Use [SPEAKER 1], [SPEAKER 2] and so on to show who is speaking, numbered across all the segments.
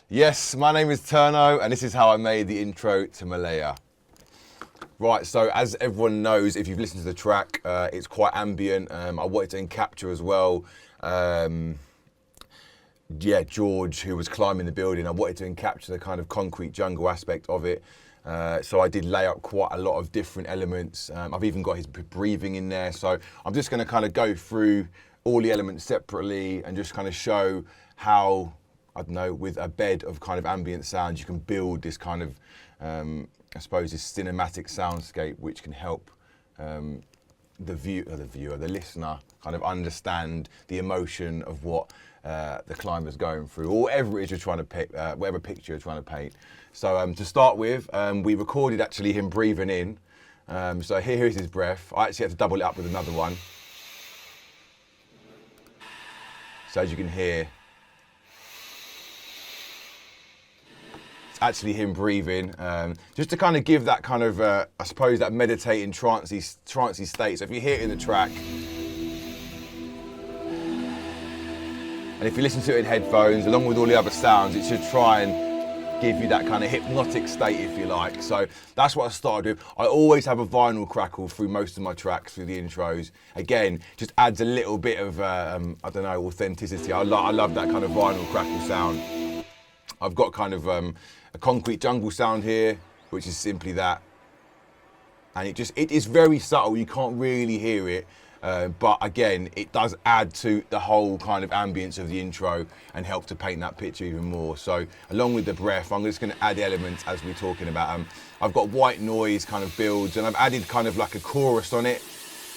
[SPEAKER 1] Yes, my name is Turno, and this is how I made the intro to Melia. Right, so as everyone knows, if you've listened to the track, it's quite ambient. I wanted to capture as well. George, who was climbing the building, I wanted to capture the kind of concrete jungle aspect of it. So I did lay up quite a lot of different elements. I've even got his breathing in there. So I'm just going to kind of go through all the elements separately and just kind of show how, I don't know, with a bed of kind of ambient sounds, you can build this kind of, I suppose, this cinematic soundscape, which can help the listener kind of understand the emotion of what the climber's going through, or whatever it is you're trying to pick, whatever picture you're trying to paint. So to start with, we recorded actually him breathing in. So here is his breath. I actually had to double it up with another one. So as you can hear, it's actually him breathing, just to kind of give that kind of, I suppose, that meditating, trancey state. So if you hear it in the track, and if you listen to it in headphones, along with all the other sounds, it should try and give you that kind of hypnotic state, if you like. So that's what I started with. I always have a vinyl crackle through most of my tracks, through the intros. Again, just adds a little bit of, I don't know, authenticity. I love that kind of vinyl crackle sound. I've got kind of a concrete jungle sound here, which is simply that. And it is very subtle, you can't really hear it. But again, it does add to the whole kind of ambience of the intro and help to paint that picture even more. So along with the breath, I'm just going to add elements as we're talking about. I've got white noise kind of builds, and I've added kind of like a chorus on it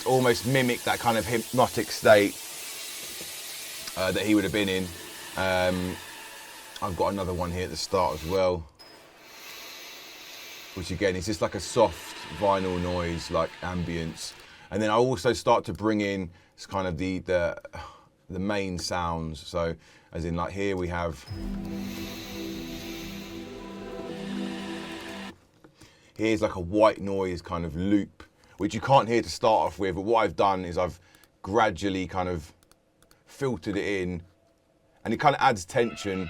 [SPEAKER 1] to almost mimic that kind of hypnotic state that he would have been in. I've got another one here at the start as well, which again is just like a soft vinyl noise, like ambience. And then I also start to bring in kind of the main sounds. So as in, like, here we have, here's like a white noise kind of loop, which you can't hear to start off with. But what I've done is I've gradually kind of filtered it in, and it kind of adds tension.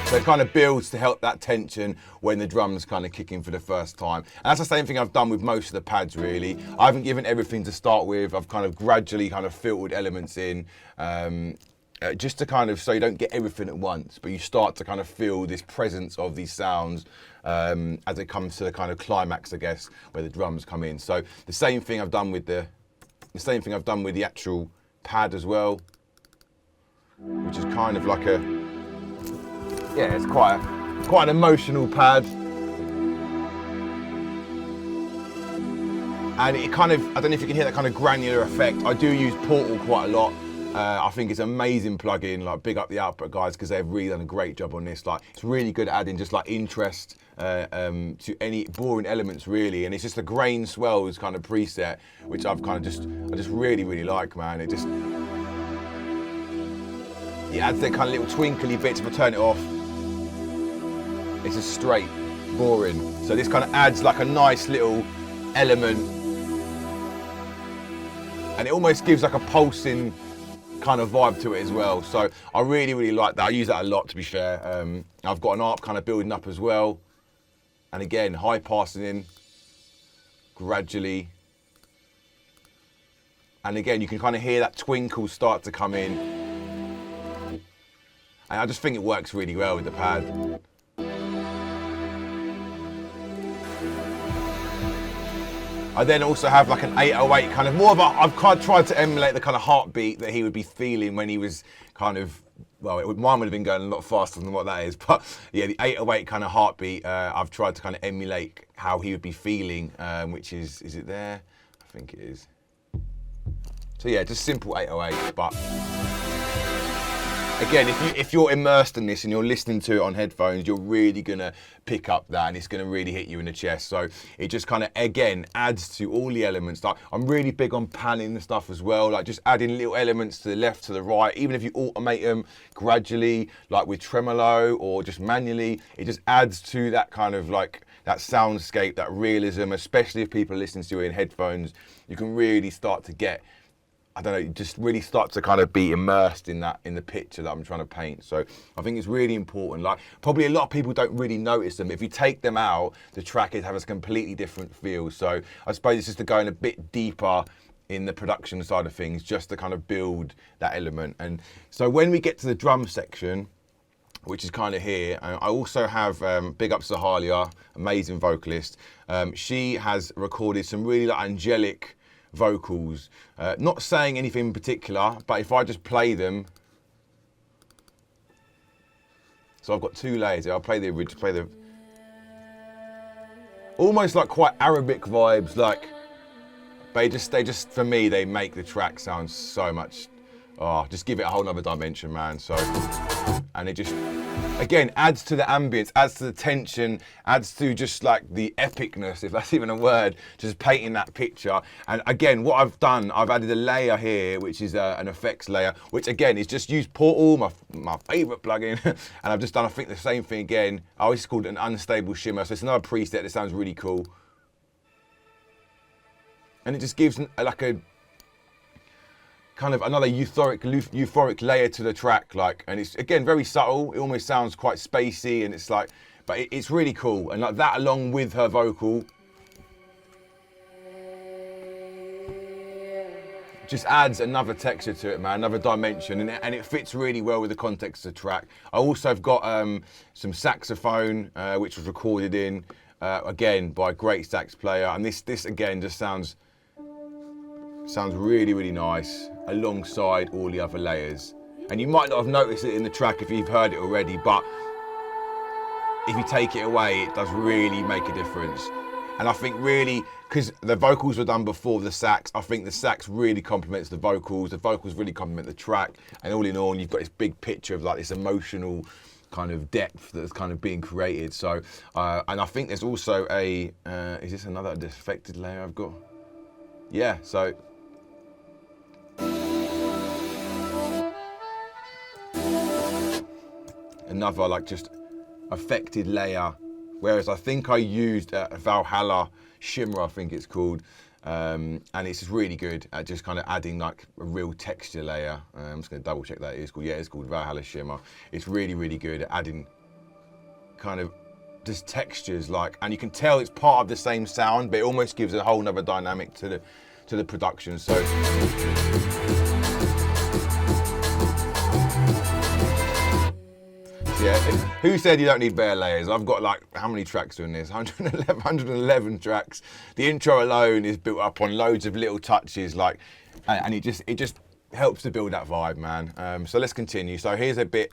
[SPEAKER 1] So it kind of builds to help that tension when the drums kind of kick in for the first time. And that's the same thing I've done with most of the pads, really. I haven't given everything to start with. I've kind of gradually kind of filtered elements in, just to kind of, so you don't get everything at once, but you start to kind of feel this presence of these sounds as it comes to the kind of climax, I guess, where the drums come in. So the same thing I've done with the actual pad as well, which is kind of like it's quite an emotional pad. And it kind of, I don't know if you can hear that kind of granular effect. I do use Portal quite a lot. I think it's an amazing plugin. Like, big up the Output guys, because they've really done a great job on this. Like, it's really good at adding just like interest to any boring elements, really. And it's just a grain swells kind of preset, which I just really like, man. It adds that kind of little twinkly bits. If I turn it off, it's just straight boring. So this kind of adds like a nice little element, and it almost gives like a pulsing kind of vibe to it as well. So I really like that. I use that a lot, to be fair. I've got an arp kind of building up as well, and again, high passing in gradually, and again you can kind of hear that twinkle start to come in, and I just think it works really well with the pad. I then also have like an 808 kind of, more of a, I've kind of tried to emulate the kind of heartbeat that he would be feeling when he was kind of, well, mine would have been going a lot faster than what that is, but yeah, the 808 kind of heartbeat, I've tried to kind of emulate how he would be feeling, which is it there? I think it is. So yeah, just simple 808, but again, if you're immersed in this and you're listening to it on headphones, you're really gonna pick up that, and it's gonna really hit you in the chest. So it just kind of, again, adds to all the elements. Like, I'm really big on panning the stuff as well, like just adding little elements to the left, to the right. Even if you automate them gradually, like with tremolo or just manually, it just adds to that kind of like that soundscape, that realism, especially if people are listening to you in headphones, you can really start to get, I don't know, just really start to kind of be immersed in the picture that I'm trying to paint. So I think it's really important. Like, probably a lot of people don't really notice them. If you take them out, the track has a completely different feel. So I suppose it's just to go in a bit deeper in the production side of things, just to kind of build that element. And so when we get to the drum section, which is kind of here, I also have, big ups to Halia, amazing vocalist. She has recorded some really like angelic vocals, not saying anything in particular, but if I just play them, so I've got 2 layers here. I'll play the original, play the almost like quite Arabic vibes, like, but they just for me, they make the track sound so much, just give it a whole nother dimension, man. So, and it just, again, adds to the ambience, adds to the tension, adds to just like the epicness, if that's even a word, just painting that picture. And again, what I've done, I've added a layer here, which is an effects layer, which again is just used Portal, my favorite plugin. And I've just done, I think, the same thing again. I always called it an unstable shimmer. So it's another preset that sounds really cool. And it just gives like a kind of another euphoric layer to the track, like, and it's again very subtle. It almost sounds quite spacey, and it's like, but it's really cool. And like that, along with her vocal, just adds another texture to it, man, another dimension, and it fits really well with the context of the track. I also have got some saxophone, which was recorded in again by a great sax player, and this again just sounds really, really nice alongside all the other layers. And you might not have noticed it in the track if you've heard it already, but if you take it away, it does really make a difference. And I think really, because the vocals were done before the sax, I think the sax really complements the vocals really complement the track, and all in all, you've got this big picture of like this emotional kind of depth that's kind of being created. So, and I think there's also a, is this another affected layer I've got? Yeah, so, another like just affected layer, whereas I think I used a Valhalla shimmer, I think it's called, and it's just really good at just kind of adding like a real texture layer. I'm just going to double check that it's called, yeah, it's called Valhalla shimmer. It's really, really good at adding kind of just textures, like, and you can tell it's part of the same sound, but it almost gives a whole nother dynamic to the production. So yeah, who said you don't need bare layers? I've got like, how many tracks are in this? 111 tracks. The intro alone is built up on loads of little touches, like, and it just helps to build that vibe, man. So let's continue. So here's a bit,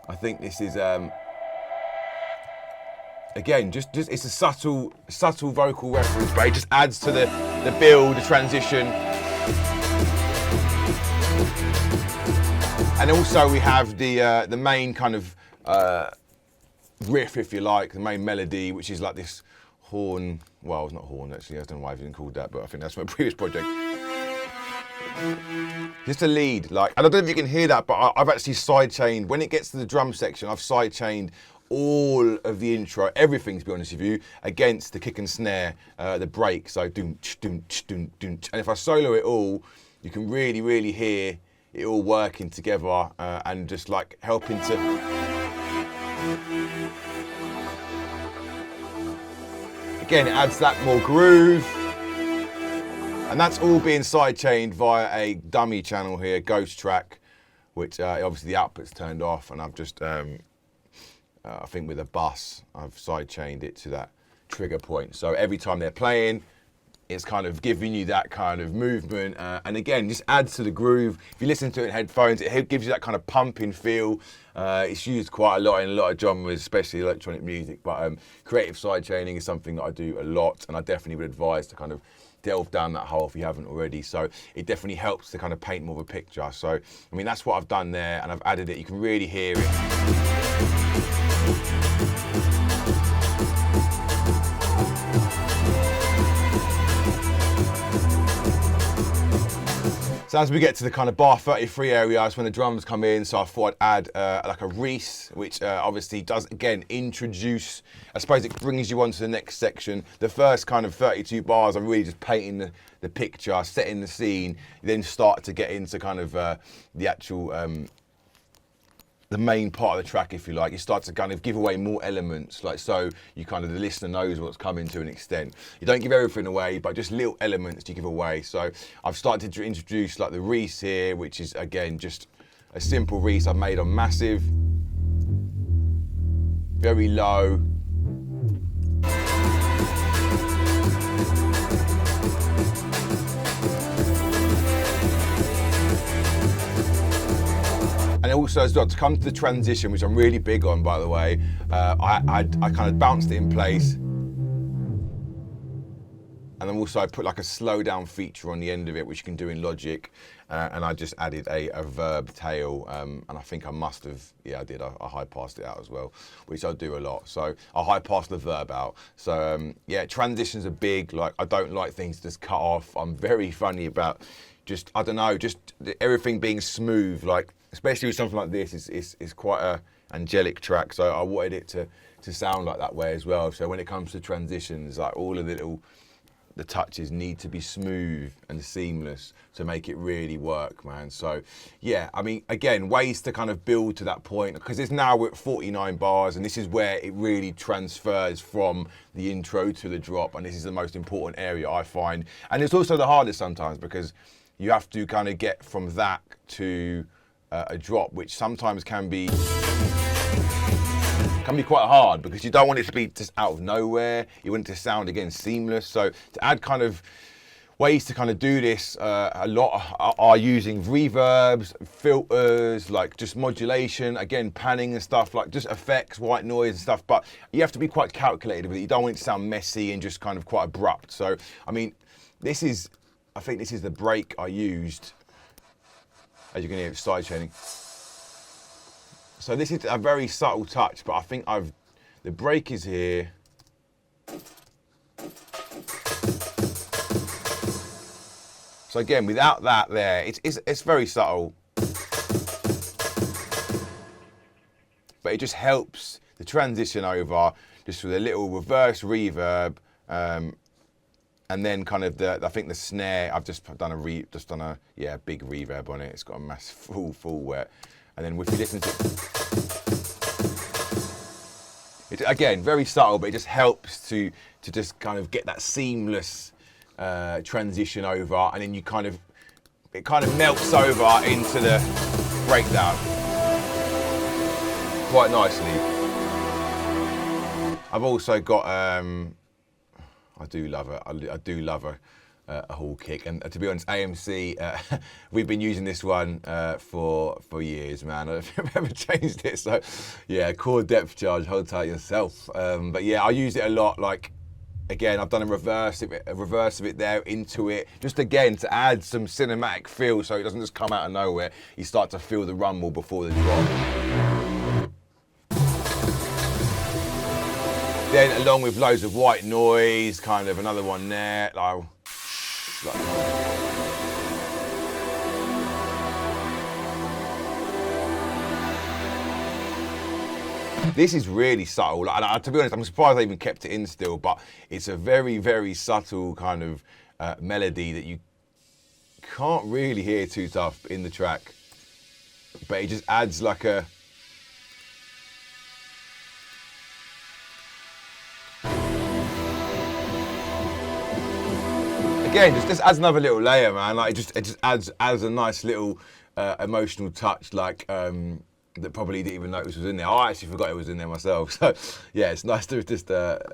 [SPEAKER 1] I think this is, again, just it's a subtle vocal reference, but it just adds to the build, the transition. And also we have the main kind of riff, if you like, the main melody, which is like this horn. Well, it's not horn actually. I don't know why I've even called that, but I think that's my previous project. Just a lead, like, and I don't know if you can hear that, but I've actually sidechained. When it gets to the drum section, I've sidechained all of the intro, everything, to be honest with you, against the kick and snare, the break. So doom, doom, doom, doom. And if I solo it all, you can really, really hear it all working together, and just like helping to again, it adds that more groove, and that's all being sidechained via a dummy channel here, Ghost Track, which obviously the output's turned off, and I've just I think with a bus I've sidechained it to that trigger point, so every time they're playing, it's kind of giving you that kind of movement, and again, just adds to the groove. If you listen to it in headphones, it gives you that kind of pumping feel. It's used quite a lot in a lot of genres, especially electronic music, but creative sidechaining is something that I do a lot, and I definitely would advise to kind of delve down that hole if you haven't already. So it definitely helps to kind of paint more of a picture. So, I mean, that's what I've done there, and I've added it. You can really hear it. So as we get to the kind of bar 33 area, that's when the drums come in. So I thought I'd add like a Reese, which obviously does, again, introduce, I suppose it brings you on to the next section. The first kind of 32 bars are really just painting the picture, setting the scene. You then start to get into kind of the actual, the main part of the track, if you like. You start to kind of give away more elements, like so you kind of, the listener knows what's coming to an extent. You don't give everything away, but just little elements you give away. So I've started to introduce like the Reese here, which is again just a simple Reese I've made on massive, very low. And also as well, to come to the transition, which I'm really big on, by the way, I kind of bounced it in place. And then also I put like a slow down feature on the end of it, which you can do in Logic. And I just added a verb tail. And I think I must have, yeah, I did. I high passed it out as well, which I do a lot. So I high pass the verb out. So yeah, transitions are big. Like I don't like things to just cut off. I'm very funny about just, I don't know, just everything being smooth. Like, especially with something like this, it's quite a angelic track, so I wanted it to sound like that way as well. So when it comes to transitions, like all of the touches need to be smooth and seamless to make it really work, man. So yeah, I mean, again, ways to kind of build to that point, because it's now we're at 49 bars, and this is where it really transfers from the intro to the drop, and this is the most important area I find, and it's also the hardest sometimes, because you have to kind of get from that to a drop, which sometimes can be quite hard, because you don't want it to be just out of nowhere. You want it to sound, again, seamless. So to add kind of ways to kind of do this, a lot are using reverbs, filters, like just modulation, again, panning and stuff, like just effects, white noise and stuff. But you have to be quite calculated with it. You don't want it to sound messy and just kind of quite abrupt. So, I mean, I think this is the break I used. As you can hear, it's side chaining. So this is a very subtle touch, but I think the break is here. So again, without that there, it's very subtle. But it just helps the transition over, just with a little reverse reverb. And then kind of I think the snare, I've just done a big reverb on it. It's got a massive full wet. And then if you listen to it, again, very subtle, but it just helps to just kind of get that seamless transition over, and then it kind of melts over into the breakdown quite nicely. I've also got I do love a hall kick, and to be honest, AMC, we've been using this one for years, man. I've never changed it, so yeah, chord depth charge, hold tight yourself. But yeah, I use it a lot. Like again, I've done a reverse of it there into it, just again to add some cinematic feel, so it doesn't just come out of nowhere. You start to feel the rumble before the drop. Then along with loads of white noise, kind of another one there. This is really subtle. To be honest, I'm surprised I even kept it in still, but it's a very, very subtle kind of melody that you can't really hear too tough in the track. But it just adds like a... Again, just adds another little layer, man. Like it just adds a nice little emotional touch, like that probably didn't even notice was in there. I actually forgot it was in there myself. So yeah, it's nice to just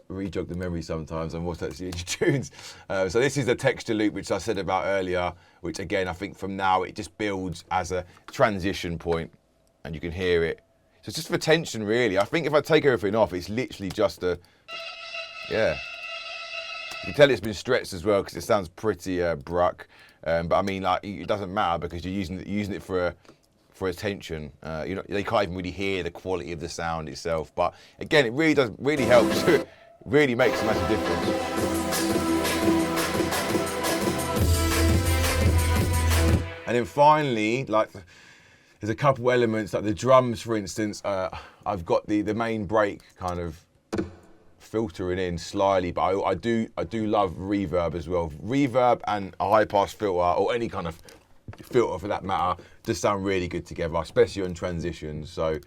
[SPEAKER 1] re-jog the memory sometimes on what's actually in your tunes. So this is the texture loop, which I said about earlier, which again, I think from now it just builds as a transition point, and you can hear it. So it's just for tension, really. I think if I take everything off, it's literally just yeah. You can tell it's been stretched as well, because it sounds pretty bruck. But I mean, like, it doesn't matter, because you're using it for attention. They can't even really hear the quality of the sound itself. But again, it really helps. It really makes a massive difference. And then finally, like, there's a couple elements, like the drums, for instance. I've got the main break kind of filtering in slightly, but I do love reverb as well. Reverb and a high pass filter, or any kind of filter for that matter, just sound really good together, especially on transitions. So.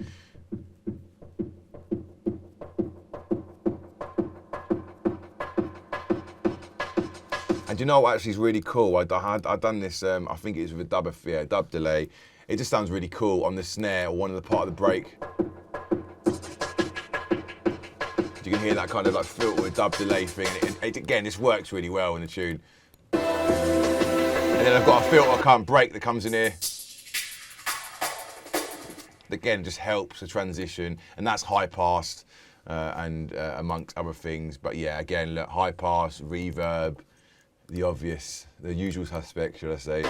[SPEAKER 1] And you know what actually is really cool? I've done this, I think it was with a dub delay. It just sounds really cool on the snare or one of the part of the break. You can hear that kind of like filter dub delay thing. And again, this works really well in the tune. And then I've got a filter can't break that comes in here. Again, just helps the transition, and that's high pass and amongst other things. But yeah, again, look, high pass, reverb, the obvious, the usual suspects, should I say.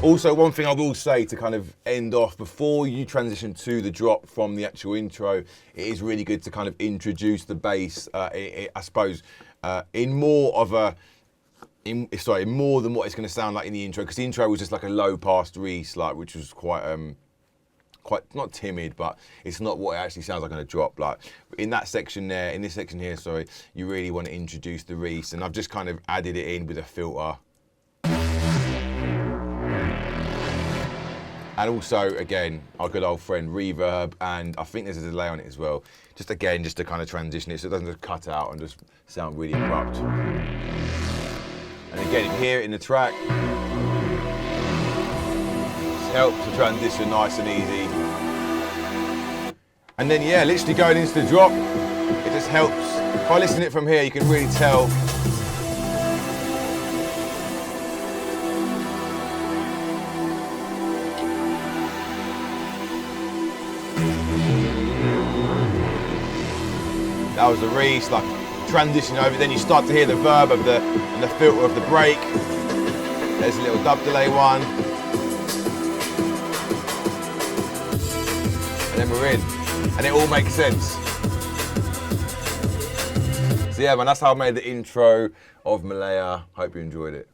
[SPEAKER 1] Also, one thing I will say to kind of end off, before you transition to the drop from the actual intro, it is really good to kind of introduce the bass, I suppose, in more than what it's going to sound like in the intro, because the intro was just like a low pass reese, like, which was quite not timid, but it's not what it actually sounds like on a drop. Like in that section there, in this section here, sorry, you really want to introduce the reese, and I've just kind of added it in with a filter. And also, again, our good old friend reverb, and I think there's a delay on it as well. Just again, just to kind of transition it so it doesn't just cut out and just sound really abrupt. And again, you can hear it in the track. Just helps the transition nice and easy. And then, yeah, literally going into the drop, it just helps. If I listen to it from here, you can really tell. That was the reese, like transition over. Then you start to hear the verb of and the filter of the break. There's a little dub delay one. And then we're in. And it all makes sense. So yeah, man, that's how I made the intro of Melia. Hope you enjoyed it.